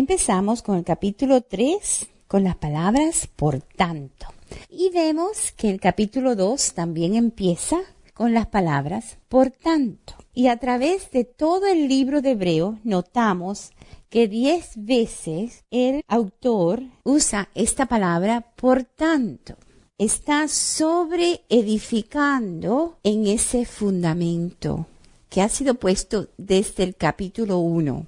Empezamos con el capítulo 3, con las palabras por tanto. Y vemos que el capítulo 2 también empieza con las palabras por tanto. Y a través de todo el libro de Hebreos notamos que 10 veces el autor usa esta palabra por tanto. Está sobreedificando en ese fundamento que ha sido puesto desde el capítulo 1.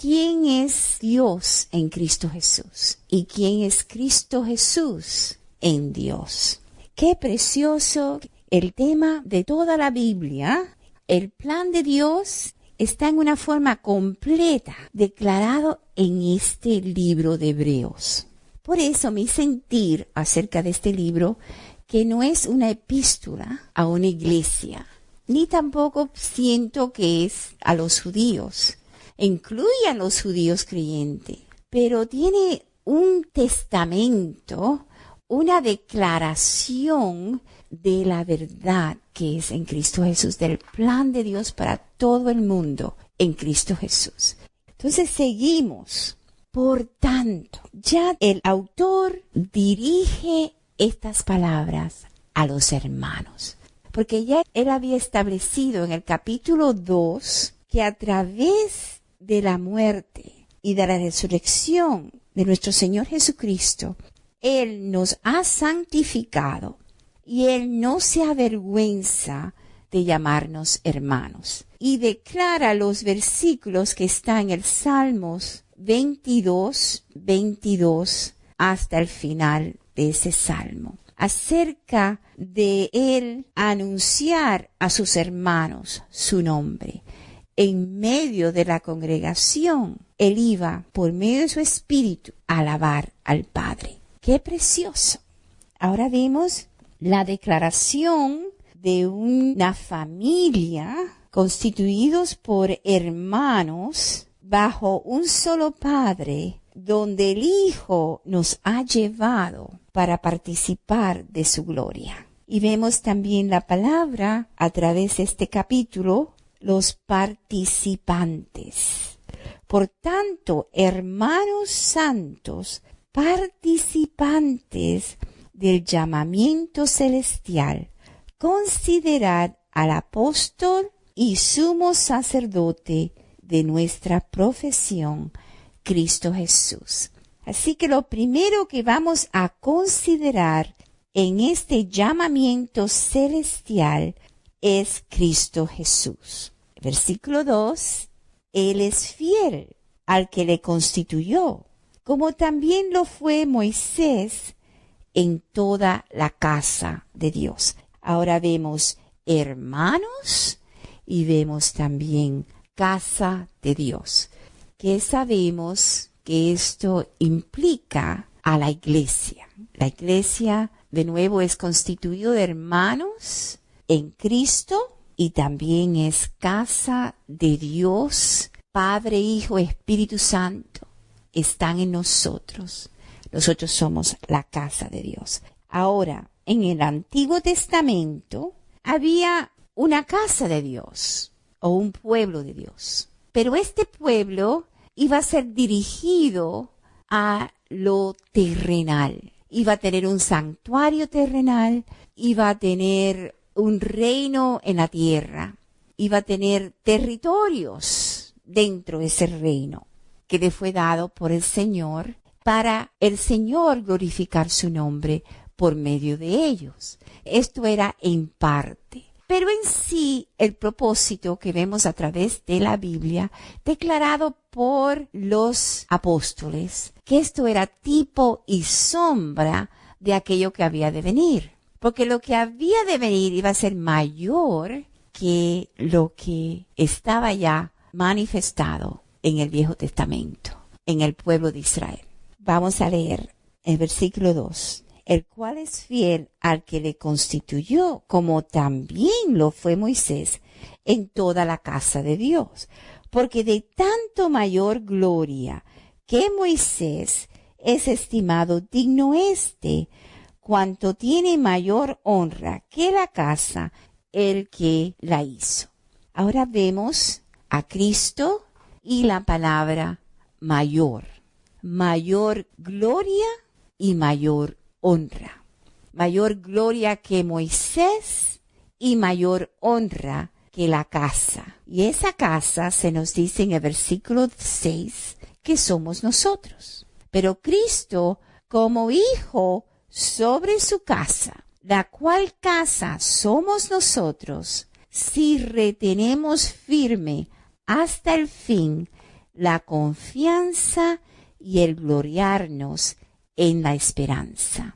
¿Quién es Dios en Cristo Jesús? ¿Y quién es Cristo Jesús en Dios? Qué precioso el tema de toda la Biblia. El plan de Dios está en una forma completa declarado en este libro de Hebreos. Por eso mi sentir acerca de este libro, que no es una epístola a una iglesia, ni tampoco siento que es a los judíos. Incluye a los judíos creyentes, pero tiene un testamento, una declaración de la verdad que es en Cristo Jesús, del plan de Dios para todo el mundo en Cristo Jesús. Entonces seguimos. Por tanto, ya el autor dirige estas palabras a los hermanos, porque ya él había establecido en el capítulo 2 que a través de la muerte y de la resurrección de nuestro Señor Jesucristo, Él nos ha santificado y Él no se avergüenza de llamarnos hermanos. Y declara los versículos que están en el Salmos 22 hasta el final de ese salmo, acerca de Él anunciar a sus hermanos su nombre. En medio de la congregación, Él iba, por medio de su espíritu, a alabar al Padre. ¡Qué precioso! Ahora vemos la declaración de una familia constituidos por hermanos bajo un solo Padre, donde el Hijo nos ha llevado para participar de su gloria. Y vemos también la palabra a través de este capítulo, los participantes. Por tanto, hermanos santos, participantes del llamamiento celestial, considerad al apóstol y sumo sacerdote de nuestra profesión, Cristo Jesús. Así que lo primero que vamos a considerar en este llamamiento celestial es Cristo Jesús. Versículo 2, Él es fiel al que le constituyó, como también lo fue Moisés en toda la casa de Dios. Ahora vemos hermanos y vemos también casa de Dios, que sabemos que esto implica a la iglesia. La iglesia, de nuevo, es constituido de hermanos en Cristo y también es casa de Dios, Padre, Hijo, Espíritu Santo, están en nosotros. Nosotros somos la casa de Dios. Ahora, en el Antiguo Testamento había una casa de Dios o un pueblo de Dios, pero este pueblo iba a ser dirigido a lo terrenal. Iba a tener un santuario terrenal, iba a tener un reino en la tierra, iba a tener territorios dentro de ese reino que le fue dado por el Señor para el Señor glorificar su nombre por medio de ellos. Esto era en parte. Pero en sí, el propósito que vemos a través de la Biblia, declarado por los apóstoles, que esto era tipo y sombra de aquello que había de venir. Porque lo que había de venir iba a ser mayor que lo que estaba ya manifestado en el Viejo Testamento, en el pueblo de Israel. Vamos a leer el versículo 2. El cual es fiel al que le constituyó, como también lo fue Moisés en toda la casa de Dios. Porque de tanto mayor gloria que Moisés es estimado digno cuanto tiene mayor honra que la casa el que la hizo. Ahora vemos a Cristo y la palabra mayor. mayor gloria y mayor honra. Mayor gloria que Moisés y mayor honra que la casa. Y esa casa se nos dice en el versículo 6 que somos nosotros. Pero Cristo como hijo sobre su casa, la cual casa somos nosotros, si retenemos firme hasta el fin la confianza y el gloriarnos en la esperanza.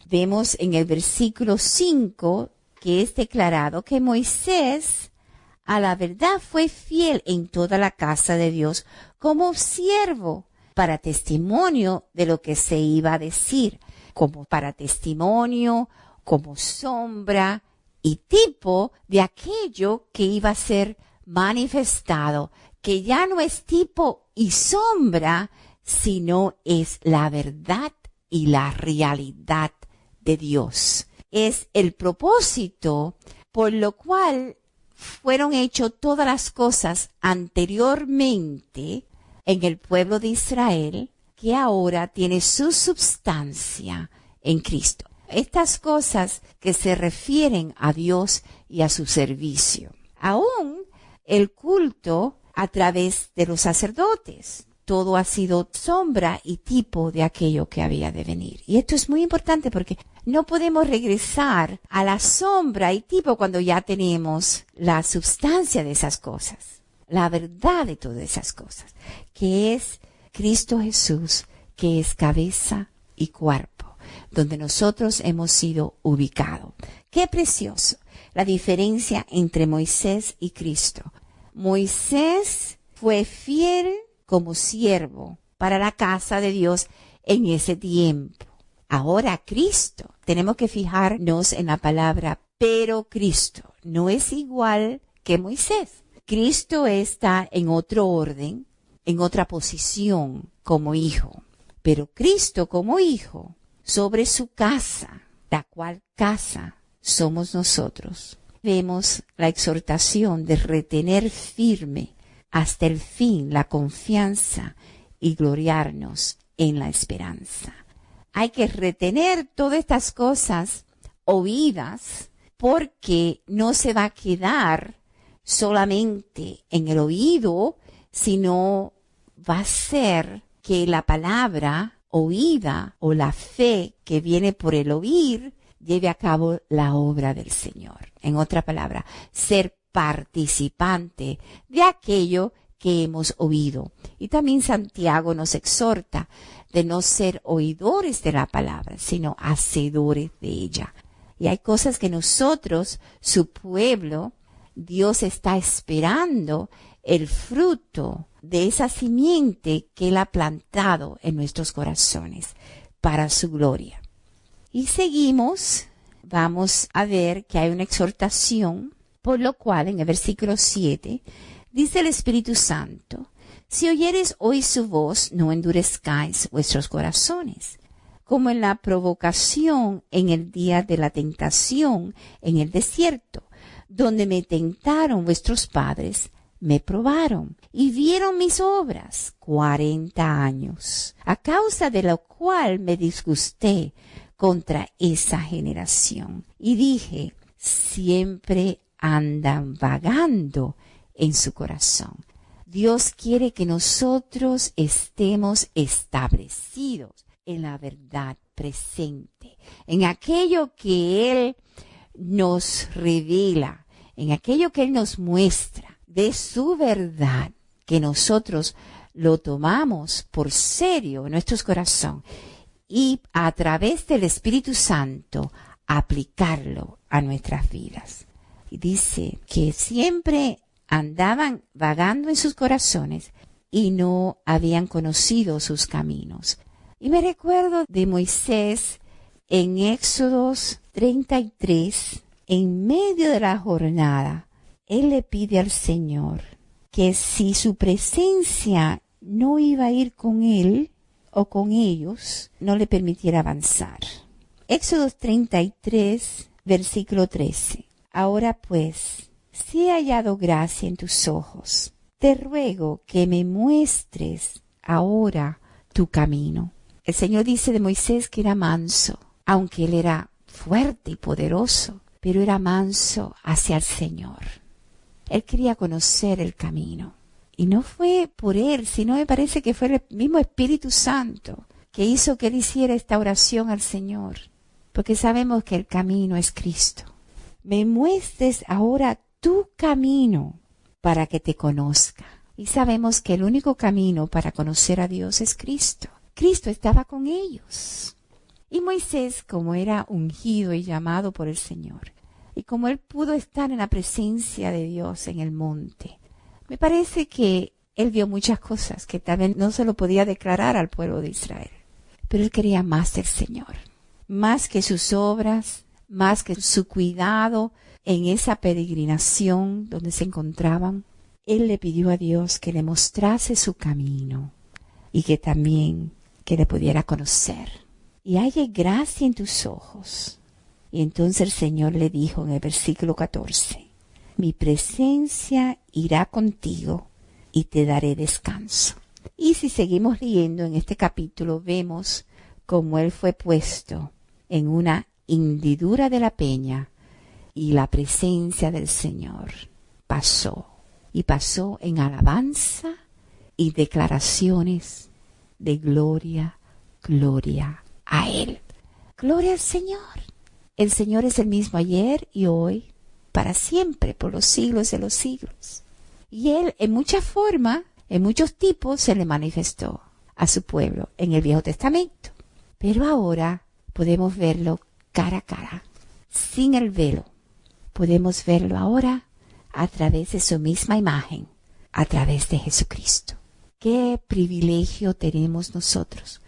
Vemos en el versículo 5 que es declarado que Moisés a la verdad fue fiel en toda la casa de Dios como siervo para testimonio de lo que se iba a decir, como para testimonio, como sombra y tipo de aquello que iba a ser manifestado, que ya no es tipo y sombra, sino es la verdad y la realidad de Dios. Es el propósito por lo cual fueron hechas todas las cosas anteriormente en el pueblo de Israel, que ahora tiene su substancia en Cristo. Estas cosas que se refieren a Dios y a su servicio. Aún el culto a través de los sacerdotes. Todo ha sido sombra y tipo de aquello que había de venir. Y esto es muy importante porque no podemos regresar a la sombra y tipo cuando ya tenemos la sustancia de esas cosas, la verdad de todas esas cosas, que es Cristo Jesús, que es cabeza y cuerpo, donde nosotros hemos sido ubicados. ¡Qué precioso! La diferencia entre Moisés y Cristo. Moisés fue fiel como siervo para la casa de Dios en ese tiempo. Ahora Cristo, tenemos que fijarnos en la palabra, pero Cristo no es igual que Moisés. Cristo está en otro orden, en otra posición como hijo. Pero Cristo como hijo, sobre su casa, la cual casa somos nosotros. Vemos la exhortación de retener firme hasta el fin la confianza y gloriarnos en la esperanza. Hay que retener todas estas cosas oídas porque no se va a quedar solamente en el oído, sino va a ser que la palabra oída o la fe que viene por el oír lleve a cabo la obra del Señor. En otra palabra, ser participante de aquello que hemos oído. Y también Santiago nos exhorta de no ser oidores de la palabra, sino hacedores de ella. Y hay cosas que nosotros, su pueblo, Dios está esperando el fruto de esa simiente que Él ha plantado en nuestros corazones para su gloria. Y seguimos, vamos a ver que hay una exhortación, por lo cual en el versículo 7 dice el Espíritu Santo: si oyeres hoy su voz, no endurezcáis vuestros corazones, como en la provocación en el día de la tentación en el desierto, donde me tentaron vuestros padres, me probaron y vieron mis obras 40 años, a causa de lo cual me disgusté contra esa generación. Y dije: siempre andan vagando en su corazón. Dios quiere que nosotros estemos establecidos en la verdad presente, en aquello que Él nos revela, en aquello que Él nos muestra de su verdad, que nosotros lo tomamos por serio en nuestros corazones y a través del Espíritu Santo aplicarlo a nuestras vidas. Y dice que siempre andaban vagando en sus corazones y no habían conocido sus caminos. Y me recuerdo de Moisés en Éxodos 33, en medio de la jornada, él le pide al Señor que si su presencia no iba a ir con él o con ellos, no le permitiera avanzar. Éxodos 33, versículo 13. Ahora pues, si he hallado gracia en tus ojos, te ruego que me muestres ahora tu camino. El Señor dice de Moisés que era manso, aunque él era fuerte y poderoso, pero era manso hacia el Señor. Él quería conocer el camino. Y no fue por él, sino me parece que fue el mismo Espíritu Santo que hizo que él hiciera esta oración al Señor. Porque sabemos que el camino es Cristo. Me muestres ahora tu camino para que te conozca. Y sabemos que el único camino para conocer a Dios es Cristo. Cristo estaba con ellos. Y Moisés, como era ungido y llamado por el Señor, y como él pudo estar en la presencia de Dios en el monte, me parece que él vio muchas cosas que tal vez no se lo podía declarar al pueblo de Israel. Pero él quería más del Señor, más que sus obras, más que su cuidado en esa peregrinación donde se encontraban. Él le pidió a Dios que le mostrase su camino y que también que le pudiera conocer. Y halle gracia en tus ojos. Y entonces el Señor le dijo en el versículo 14, mi presencia irá contigo y te daré descanso. Y si seguimos leyendo en este capítulo, vemos cómo él fue puesto en una hendidura de la peña y la presencia del Señor pasó. Y pasó en alabanza y declaraciones de gloria, gloria a Él. Gloria al Señor. El Señor es el mismo ayer y hoy, para siempre, por los siglos de los siglos. Y Él, en muchas formas, en muchos tipos, se le manifestó a su pueblo en el Viejo Testamento. Pero ahora podemos verlo cara a cara, sin el velo. Podemos verlo ahora a través de su misma imagen, a través de Jesucristo. Qué privilegio tenemos nosotros,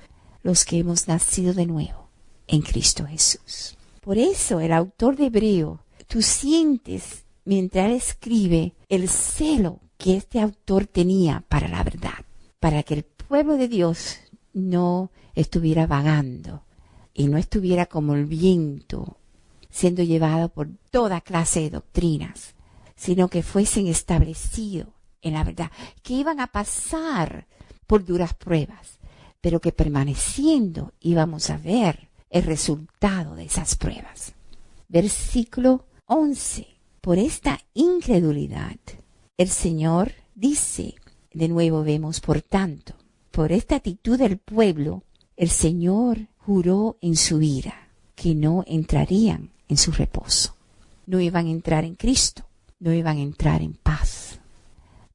los que hemos nacido de nuevo en Cristo Jesús. Por eso el autor de Hebreo, tú sientes mientras él escribe el celo que este autor tenía para la verdad, para que el pueblo de Dios no estuviera vagando y no estuviera como el viento siendo llevado por toda clase de doctrinas, sino que fuesen establecidos en la verdad, que iban a pasar por duras pruebas, pero que permaneciendo íbamos a ver el resultado de esas pruebas. Versículo 11. Por esta incredulidad, el Señor dice, de nuevo vemos, por tanto, por esta actitud del pueblo, el Señor juró en su ira que no entrarían en su reposo. No iban a entrar en Cristo, no iban a entrar en paz.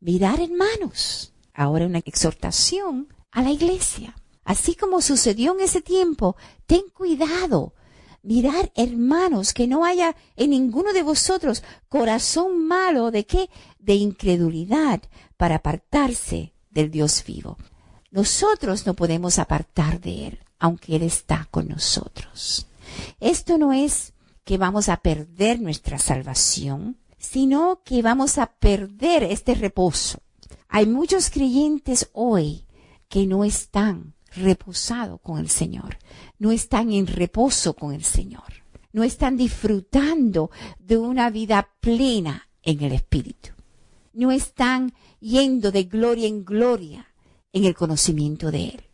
Mirar, hermanos, ahora una exhortación a la iglesia. Así como sucedió en ese tiempo, ten cuidado. Mirar, hermanos, que no haya en ninguno de vosotros corazón malo de qué, de incredulidad, para apartarse del Dios vivo. Nosotros no podemos apartar de Él, aunque Él está con nosotros. Esto no es que vamos a perder nuestra salvación, sino que vamos a perder este reposo. Hay muchos creyentes hoy que no están reposados con el Señor, no están en reposo con el Señor, no están disfrutando de una vida plena en el Espíritu, no están yendo de gloria en gloria en el conocimiento de Él.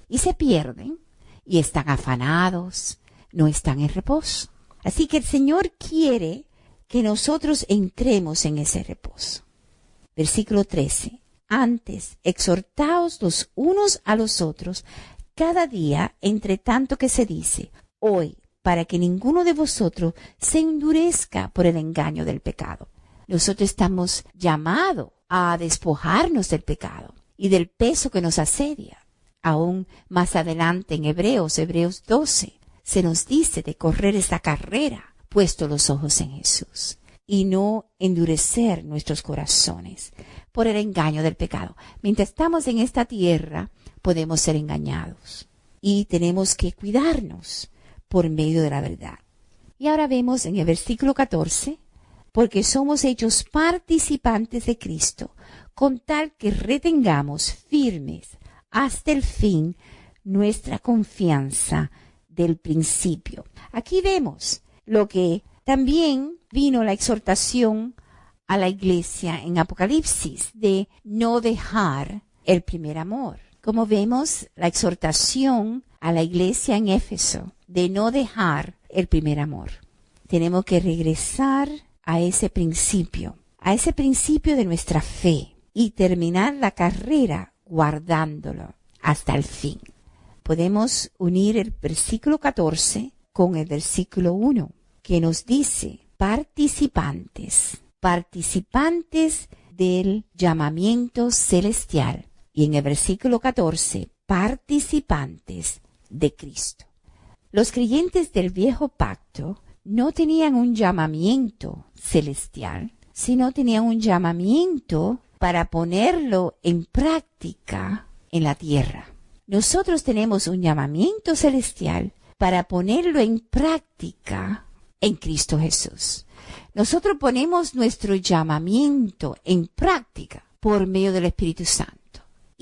Y se pierden y están afanados, no están en reposo. Así que el Señor quiere que nosotros entremos en ese reposo. Versículo 13. Antes, exhortaos los unos a los otros cada día, entre tanto que se dice, hoy, para que ninguno de vosotros se endurezca por el engaño del pecado. Nosotros estamos llamados a despojarnos del pecado y del peso que nos asedia. Aún más adelante en Hebreos 12, se nos dice de correr esta carrera puesto los ojos en Jesús y no endurecer nuestros corazones por el engaño del pecado. Mientras estamos en esta tierra podemos ser engañados y tenemos que cuidarnos por medio de la verdad. Y ahora vemos en el versículo 14, porque somos hechos participantes de Cristo, con tal que retengamos firmes hasta el fin nuestra confianza del principio. Aquí vemos lo que también vino la exhortación a la iglesia en Apocalipsis de no dejar el primer amor. Como vemos, la exhortación a la iglesia en Éfeso de no dejar el primer amor. Tenemos que regresar a ese principio de nuestra fe y terminar la carrera guardándolo hasta el fin. Podemos unir el versículo 14 con el versículo 1, que nos dice participantes del llamamiento celestial. Y en el versículo 14, participantes de Cristo. Los creyentes del viejo pacto no tenían un llamamiento celestial, sino tenían un llamamiento para ponerlo en práctica en la tierra. Nosotros tenemos un llamamiento celestial para ponerlo en práctica en Cristo Jesús. Nosotros ponemos nuestro llamamiento en práctica por medio del Espíritu Santo.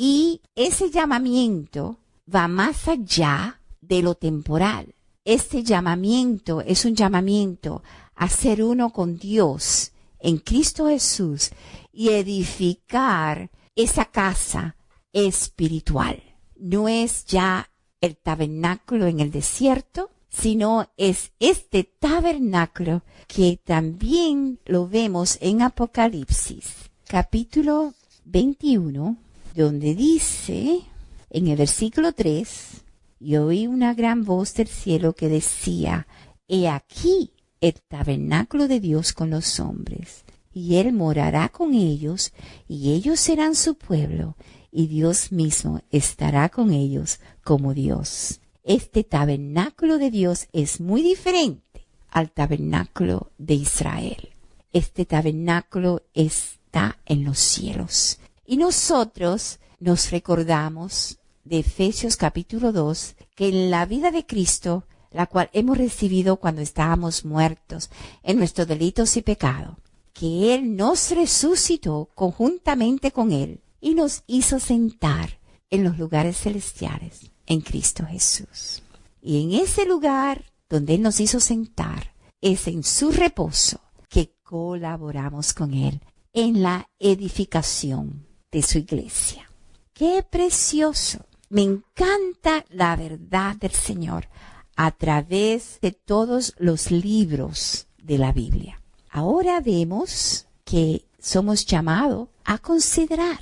Y ese llamamiento va más allá de lo temporal. Este llamamiento es un llamamiento a ser uno con Dios en Cristo Jesús y edificar esa casa espiritual. No es ya el tabernáculo en el desierto, sino es este tabernáculo que también lo vemos en Apocalipsis, capítulo 21, donde dice, en el versículo 3, y oí una gran voz del cielo que decía, he aquí el tabernáculo de Dios con los hombres, y Él morará con ellos, y ellos serán su pueblo, y Dios mismo estará con ellos como Dios. Este tabernáculo de Dios es muy diferente al tabernáculo de Israel. Este tabernáculo está en los cielos. Y nosotros nos recordamos de Efesios capítulo 2, que en la vida de Cristo, la cual hemos recibido cuando estábamos muertos en nuestros delitos y pecados, que Él nos resucitó conjuntamente con Él y nos hizo sentar en los lugares celestiales en Cristo Jesús. Y en ese lugar donde Él nos hizo sentar, es en su reposo que colaboramos con Él en la edificación de su iglesia. ¡Qué precioso! Me encanta la verdad del Señor a través de todos los libros de la Biblia. Ahora vemos que somos llamados a considerar,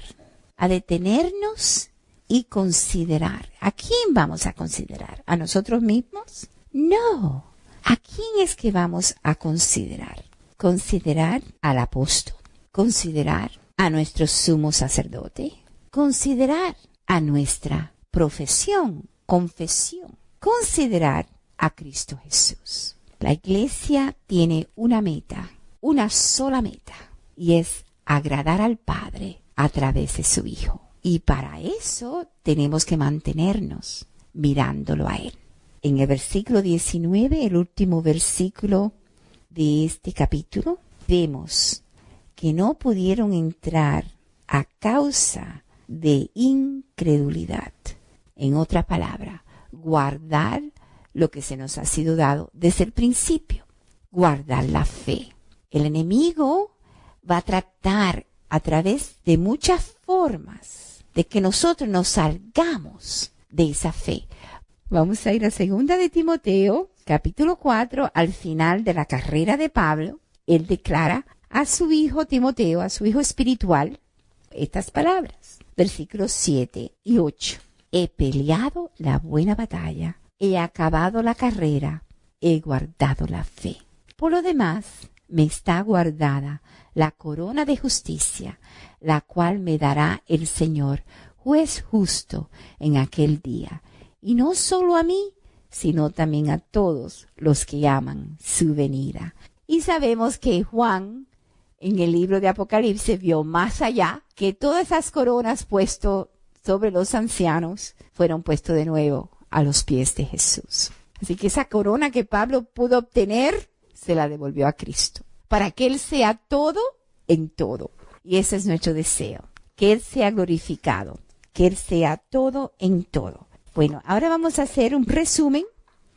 a detenernos y considerar. ¿A quién vamos a considerar? ¿A nosotros mismos? No. ¿A quién es que vamos a considerar? Considerar al apóstol, considerar a nuestro sumo sacerdote, considerar a nuestra profesión, confesión, considerar a Cristo Jesús. La iglesia tiene una meta, una sola meta, y es agradar al Padre a través de su Hijo. Y para eso tenemos que mantenernos mirándolo a Él. En el versículo 19, el último versículo de este capítulo, vemos que no pudieron entrar a causa de incredulidad. En otra palabra, guardar lo que se nos ha sido dado desde el principio, guardar la fe. El enemigo va a tratar a través de muchas formas de que nosotros nos salgamos de esa fe. Vamos a ir a 2 de Timoteo, capítulo 4, al final de la carrera de Pablo. Él declara a su hijo Timoteo, a su hijo espiritual, estas palabras, versículos 7 y 8. He peleado la buena batalla, he acabado la carrera, he guardado la fe. Por lo demás, me está guardada la corona de justicia, la cual me dará el Señor, juez justo, en aquel día. Y no solo a mí, sino también a todos los que aman su venida. Y sabemos que Juan, en el libro de Apocalipsis, vio más allá, que todas esas coronas puestas sobre los ancianos fueron puestos de nuevo a los pies de Jesús. Así que esa corona que Pablo pudo obtener, se la devolvió a Cristo, para que Él sea todo en todo. Y ese es nuestro deseo, que Él sea glorificado, que Él sea todo en todo. Bueno, ahora vamos a hacer un resumen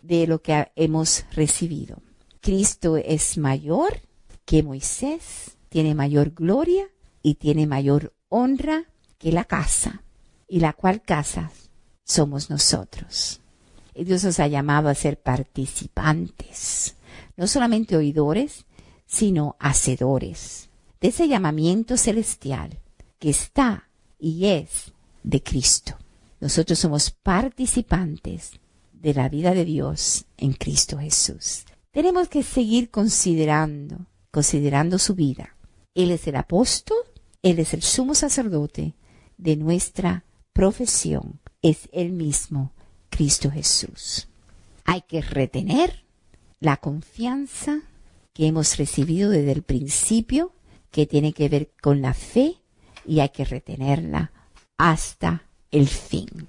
de lo que hemos recibido. Cristo es mayor que Moisés, tiene mayor gloria y tiene mayor honra que la casa. y la cual casa somos nosotros. Y Dios nos ha llamado a ser participantes, no solamente oidores, sino hacedores de ese llamamiento celestial que está y es de Cristo. Nosotros somos participantes de la vida de Dios en Cristo Jesús. Tenemos que seguir considerando su vida. Él es el apóstol, Él es el sumo sacerdote de nuestra profesión. Es Él mismo, Cristo Jesús. Hay que retener la confianza que hemos recibido desde el principio, que tiene que ver con la fe, y hay que retenerla hasta el fin.